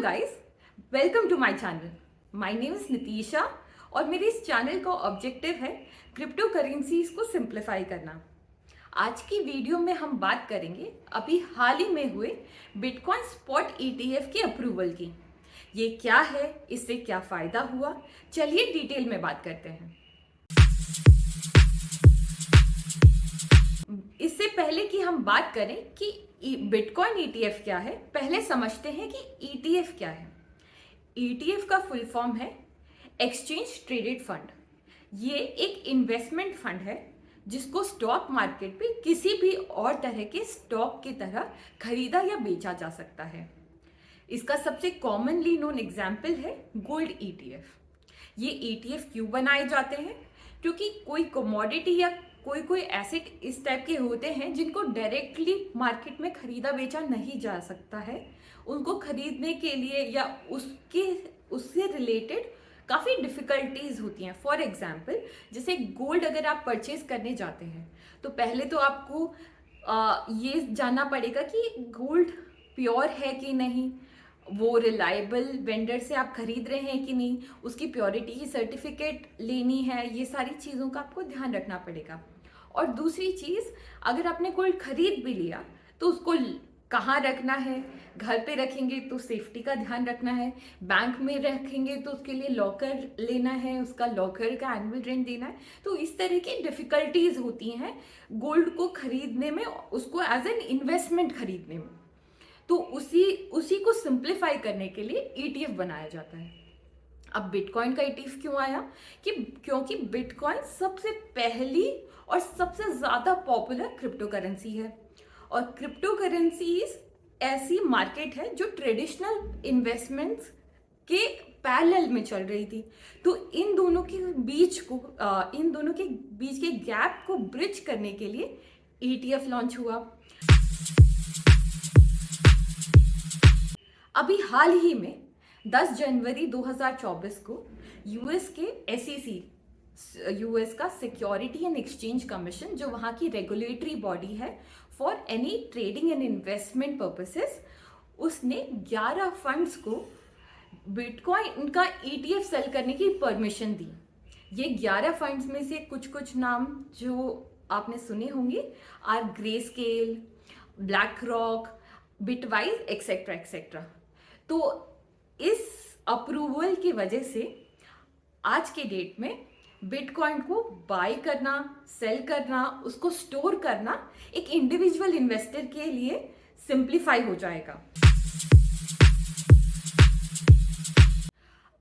guys, welcome to my channel. My name is नितीशा और मेरे इस चैनल का ऑब्जेक्टिव है क्रिप्टो करेंसीज को सिंप्लीफाई करना। आज की वीडियो में हम बात करेंगे अभी हाल ही में हुए बिटकॉइन स्पॉट ETF की अप्रूवल की। ये क्या है, इससे क्या फायदा हुआ, चलिए डिटेल में बात करते हैं। इससे पहले कि हम बात करें कि बिटकॉइन ETF क्या है, पहले समझते हैं कि ETF क्या है। ETF का फुल फॉर्म है एक्सचेंज ट्रेडेड फंड। ये एक इन्वेस्टमेंट फंड है जिसको स्टॉक मार्केट पे किसी भी और तरह के स्टॉक की तरह खरीदा या बेचा जा सकता है। इसका सबसे कॉमनली नोन एग्जाम्पल है गोल्ड ETF। ये ETF क्यों बनाए जाते हैं? क्योंकि कोई कमोडिटी या कोई एसेट इस टाइप के होते हैं जिनको डायरेक्टली मार्केट में खरीदा बेचा नहीं जा सकता है। उनको खरीदने के लिए या उससे रिलेटेड काफ़ी डिफ़िकल्टीज होती हैं। फॉर एग्जाम्पल, जैसे गोल्ड अगर आप परचेज करने जाते हैं तो पहले तो आपको ये जानना पड़ेगा कि गोल्ड प्योर है कि नहीं, वो रिलायबल वेंडर से आप खरीद रहे हैं कि नहीं, उसकी प्योरिटी की सर्टिफिकेट लेनी है। ये सारी चीज़ों का आपको ध्यान रखना पड़ेगा। और दूसरी चीज़, अगर आपने गोल्ड खरीद भी लिया तो उसको कहाँ रखना है। घर पे रखेंगे तो सेफ्टी का ध्यान रखना है, बैंक में रखेंगे तो उसके लिए लॉकर लेना है, उसका लॉकर का एनुअल रेंट देना है। तो इस तरह की डिफ़िकल्टीज होती हैं गोल्ड को खरीदने में, उसको एज एन इन्वेस्टमेंट खरीदने में। तो उसी को सिंप्लीफाई करने के लिए ETF बनाया जाता है। अब बिटकॉइन का ETF क्यों आया? क्योंकि बिटकॉइन सबसे पहली और सबसे ज़्यादा पॉपुलर क्रिप्टो करेंसी है। और क्रिप्टो करेंसीज ऐसी मार्केट है जो ट्रेडिशनल इन्वेस्टमेंट्स के पैरेलल में चल रही थी। तो इन दोनों के बीच के गैप को ब्रिज करने के लिए ETF लॉन्च हुआ। अभी हाल ही में 10 जनवरी 2024 को यूएस के SEC, यूएस का सिक्योरिटी एंड एक्सचेंज कमीशन, जो वहाँ की रेगुलेटरी बॉडी है for any trading and investment purposes, उसने 11 फंड्स को बिटकॉइन का ETF सेल करने की परमिशन दी। ये 11 फंड्स में से कुछ नाम जो आपने सुने होंगे are greyscale, black rock, bitwise etcetera etcetera. तो इस अप्रूवल की वजह से आज के डेट में बिटकॉइन को बाय करना, सेल करना, उसको स्टोर करना एक इंडिविजुअल इन्वेस्टर के लिए सिंप्लीफाई हो जाएगा।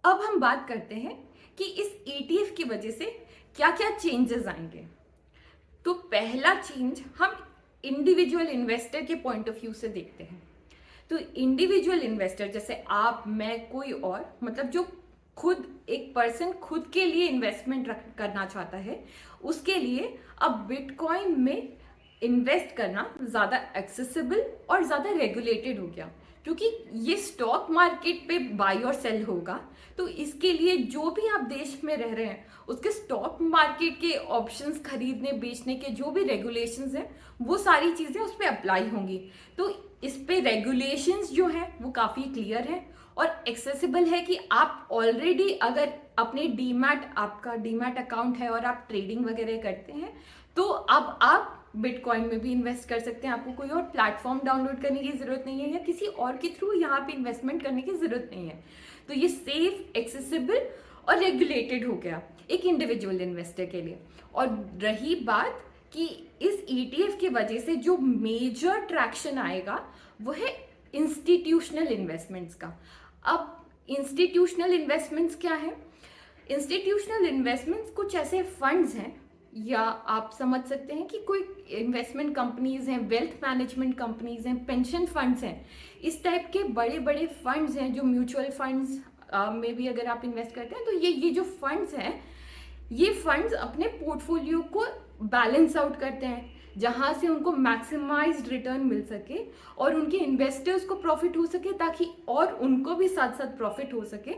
अब हम बात करते हैं कि इस ETF की वजह से क्या क्या चेंजेस आएंगे। तो पहला चेंज हम इंडिविजुअल इन्वेस्टर के पॉइंट ऑफ व्यू से देखते हैं। तो इंडिविजुअल इन्वेस्टर जैसे आप, मैं, कोई और, मतलब जो खुद एक पर्सन खुद के लिए इन्वेस्टमेंट करना चाहता है, उसके लिए अब बिटकॉइन में इन्वेस्ट करना ज़्यादा एक्सेसिबल और ज़्यादा रेगुलेटेड हो गया। क्योंकि ये स्टॉक मार्केट पे बाई और सेल होगा, तो इसके लिए जो भी आप देश में रह रहे हैं उसके स्टॉक मार्केट के ऑप्शंस खरीदने बेचने के जो भी रेगुलेशंस हैं, वो सारी चीज़ें उस पर अप्लाई होंगी। तो इस पे रेगुलेशंस जो हैं वो काफ़ी क्लियर है और एक्सेसिबल है कि आप ऑलरेडी अगर अपने आपका डीमैट अकाउंट है और आप ट्रेडिंग वगैरह करते हैं, तो अब आप बिटकॉइन में भी इन्वेस्ट कर सकते हैं। आपको कोई और प्लेटफॉर्म डाउनलोड करने की ज़रूरत नहीं है या किसी और के थ्रू यहाँ पे इन्वेस्टमेंट करने की ज़रूरत नहीं है। तो ये सेफ, एक्सेसिबल और रेगुलेटेड हो गया एक इंडिविजुअल इन्वेस्टर के लिए। और रही बात कि इस ETF की वजह से जो मेजर ट्रैक्शन आएगा वो है इंस्टीट्यूशनल इन्वेस्टमेंट्स का। अब इंस्टीट्यूशनल इन्वेस्टमेंट्स क्या है? इंस्टीट्यूशनल इन्वेस्टमेंट्स कुछ ऐसे फंड्स हैं, या आप समझ सकते हैं कि कोई इन्वेस्टमेंट कंपनीज हैं, वेल्थ मैनेजमेंट कंपनीज हैं, पेंशन फंड्स हैं। इस टाइप के बड़े बड़े फंड्स हैं जो म्यूचुअल फंड्स में भी अगर आप इन्वेस्ट करते हैं, तो ये जो फंड्स हैं, ये फंड्स अपने पोर्टफोलियो को बैलेंस आउट करते हैं, जहाँ से उनको मैक्सिमाइज्ड रिटर्न मिल सके और उनके इन्वेस्टर्स को प्रॉफिट हो सके, ताकि और उनको भी साथ साथ प्रॉफिट हो सके।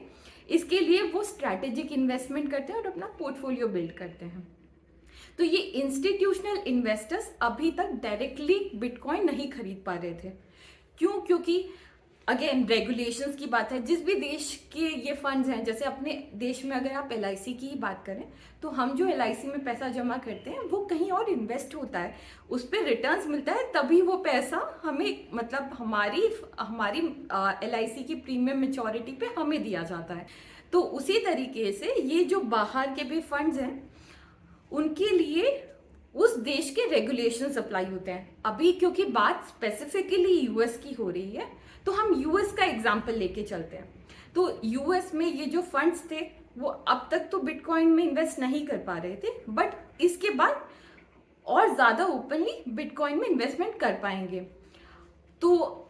इसके लिए वो स्ट्रैटेजिक इन्वेस्टमेंट करते हैं और अपना पोर्टफोलियो बिल्ड करते हैं। तो ये इंस्टीट्यूशनल इन्वेस्टर्स अभी तक डायरेक्टली बिटकॉइन नहीं खरीद पा रहे थे। क्यों? क्योंकि अगेन रेगुलेशंस की बात है, जिस भी देश के ये फंड्स हैं, जैसे अपने देश में अगर आप LIC की ही बात करें तो हम जो LIC में पैसा जमा करते हैं वो कहीं और इन्वेस्ट होता है, उस पर रिटर्न्स मिलता है, तभी वो पैसा हमें मतलब हमारी LIC की प्रीमियम मेच्योरिटी पे हमें दिया जाता है। तो उसी तरीके से ये जो बाहर के भी फंड्स हैं उनके लिए उस देश के रेगुलेशंस अप्लाई होते हैं। अभी क्योंकि बात स्पेसिफिकली US की हो रही है तो हम US का एग्जाम्पल लेके चलते हैं। तो US में ये जो फंड्स थे वो अब तक तो बिटकॉइन में इन्वेस्ट नहीं कर पा रहे थे, बट इसके बाद और ज़्यादा ओपनली बिटकॉइन में इन्वेस्टमेंट कर पाएंगे। तो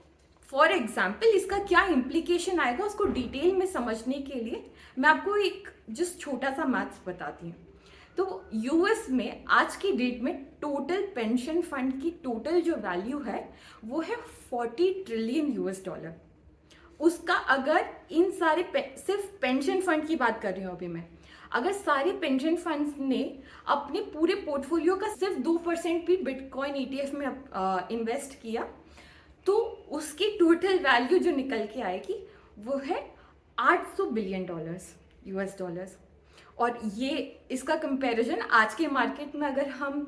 फॉर एग्जाम्पल इसका क्या इम्प्लीकेशन आएगा उसको डिटेल में समझने के लिए मैं आपको एक जस्ट छोटा सा मैथ्स बताती हूँ। तो US में आज की डेट में टोटल पेंशन फंड की टोटल जो वैल्यू है वो है 40 ट्रिलियन US डॉलर। उसका अगर इन सारे सिर्फ पेंशन फंड की बात कर रही हूँ अभी मैं, अगर सारे पेंशन फंड्स ने अपने पूरे पोर्टफोलियो का सिर्फ 2% भी बिटकॉइन ETF में इन्वेस्ट किया तो उसकी टोटल वैल्यू जो निकल के आएगी वो है 800 बिलियन डॉलर्स US डॉलर्स। और ये इसका कंपैरिजन आज के मार्केट में अगर हम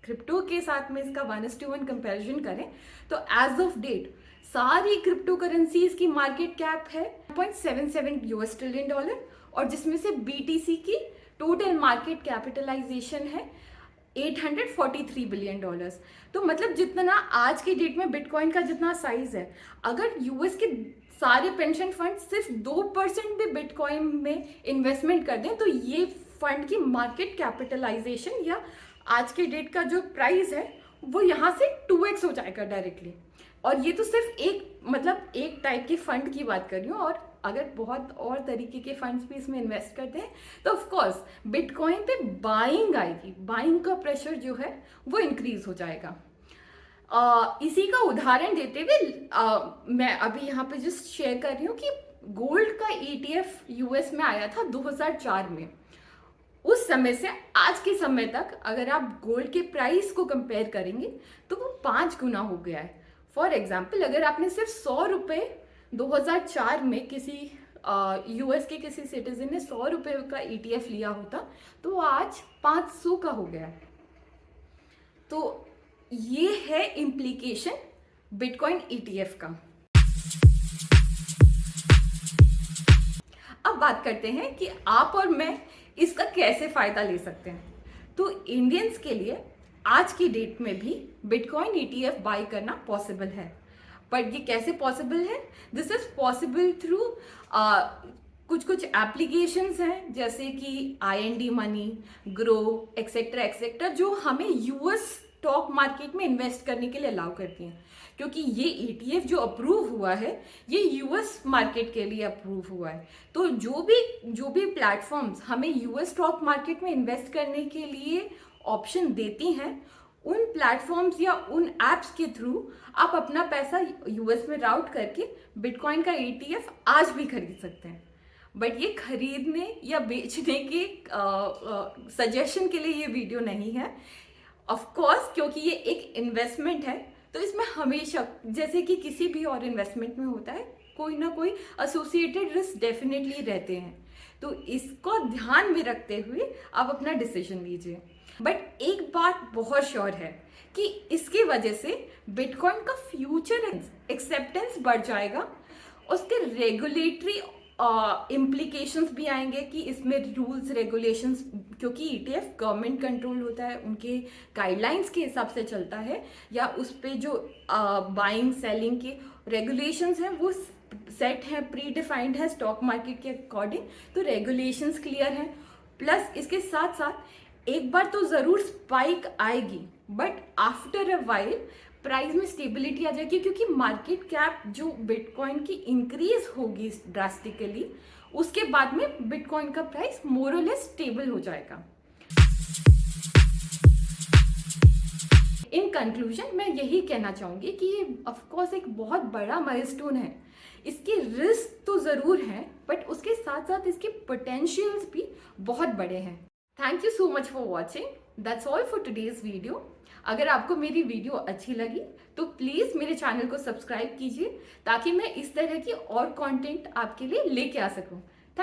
क्रिप्टो के साथ में इसका 1:1 कंपैरिजन करें तो एज ऑफ डेट सारी क्रिप्टो करेंसीज की मार्केट कैप है 0.77 US ट्रिलियन डॉलर, और जिसमें से BTC की टोटल मार्केट कैपिटलाइजेशन है 843 बिलियन डॉलर्स। तो मतलब जितना आज की डेट में बिटकॉइन का जितना साइज है, अगर US के सारे पेंशन फंड सिर्फ 2% भी बिटकॉइन में इन्वेस्टमेंट कर दें तो ये फंड की मार्केट कैपिटलाइजेशन या आज के डेट का जो प्राइस है वो यहाँ से 2x हो जाएगा डायरेक्टली। और ये तो सिर्फ एक टाइप के फंड की बात कर रही हूँ, और अगर बहुत और तरीके के फंड्स भी इसमें इन्वेस्ट करते हैं तो ऑफ कोर्स बिटकॉइन पे बाइंग आएगी, बाइंग का प्रेशर जो है वो इंक्रीज हो जाएगा। इसी का उदाहरण देते हुए मैं अभी यहाँ पे जस्ट शेयर कर रही हूँ कि गोल्ड का ETF US में आया था 2004 में। उस समय से आज के समय तक अगर आप गोल्ड के प्राइस को कंपेयर करेंगे तो वो 5 गुना हो गया है। फॉर एग्जाम्पल अगर आपने सिर्फ 100 रुपये 2004 में किसी US के किसी सिटीजन ने 100 रुपये का ETF लिया होता तो वो आज 500 का हो गया। तो ये है इम्प्लीकेशन बिटकॉइन ETF का। अब बात करते हैं कि आप और मैं इसका कैसे फायदा ले सकते हैं। तो इंडियंस के लिए आज की डेट में भी बिटकॉइन ETF बाय करना पॉसिबल है, बट ये कैसे पॉसिबल है? दिस इज पॉसिबल थ्रू कुछ एप्लीकेशंस हैं जैसे कि IND मनी, ग्रो एक्सेट्रा जो हमें US स्टॉक मार्केट में इन्वेस्ट करने के लिए अलाउ करती हैं, क्योंकि ये ETF जो अप्रूव हुआ है ये US मार्केट के लिए अप्रूव हुआ है। तो जो भी प्लेटफॉर्म्स हमें US स्टॉक मार्केट में इन्वेस्ट करने के लिए ऑप्शन देती हैं उन प्लेटफॉर्म्स या उन एप्स के थ्रू आप अपना पैसा US में राउट करके बिटकॉइन का ETF आज भी खरीद सकते हैं। बट ये खरीदने या बेचने के सजेशन के लिए ये वीडियो नहीं है ऑफ कोर्स, क्योंकि ये एक इन्वेस्टमेंट है तो इसमें हमेशा जैसे कि किसी भी और इन्वेस्टमेंट में होता है कोई ना कोई एसोसिएटेड रिस्क डेफिनेटली रहते हैं। तो इसको ध्यान में रखते हुए आप अपना डिसीजन लीजिए। बट एक बात बहुत श्योर है कि इसकी वजह से बिटकॉइन का फ्यूचर एक्सेप्टेंस बढ़ जाएगा, उसके रेगुलेटरी इम्प्लीकेशंस भी आएंगे कि इसमें रूल्स रेगुलेशंस, क्योंकि ETF गवर्नमेंट कंट्रोल होता है, उनके गाइडलाइंस के हिसाब से चलता है, या उस पे जो बाइंग सेलिंग के रेगुलेशंस हैं वो सेट है, प्री डिफाइंड है स्टॉक मार्केट के अकॉर्डिंग। तो रेगुलेशंस क्लियर हैं, प्लस इसके साथ साथ एक बार तो ज़रूर स्पाइक आएगी but after a while price में स्टेबिलिटी आ जाएगी, क्योंकि मार्केट कैप जो बिटकॉइन की इंक्रीज होगी ड्रास्टिकली उसके बाद में बिटकॉइन का प्राइस मोर और लेस स्टेबल हो जाएगा। इन कंक्लूजन मैं यही कहना चाहूँगी कि ये ऑफकोर्स एक बहुत बड़ा माइलस्टोन है, इसके रिस्क तो ज़रूर हैं बट उसके साथ साथ इसके पोटेंशियल्स भी बहुत बड़े हैं। Thank you so much for watching, that's all for today's video. अगर आपको मेरी वीडियो अच्छी लगी तो प्लीज़ मेरे चैनल को सब्सक्राइब कीजिए ताकि मैं इस तरह की और कंटेंट आपके लिए लेके आ सकूं।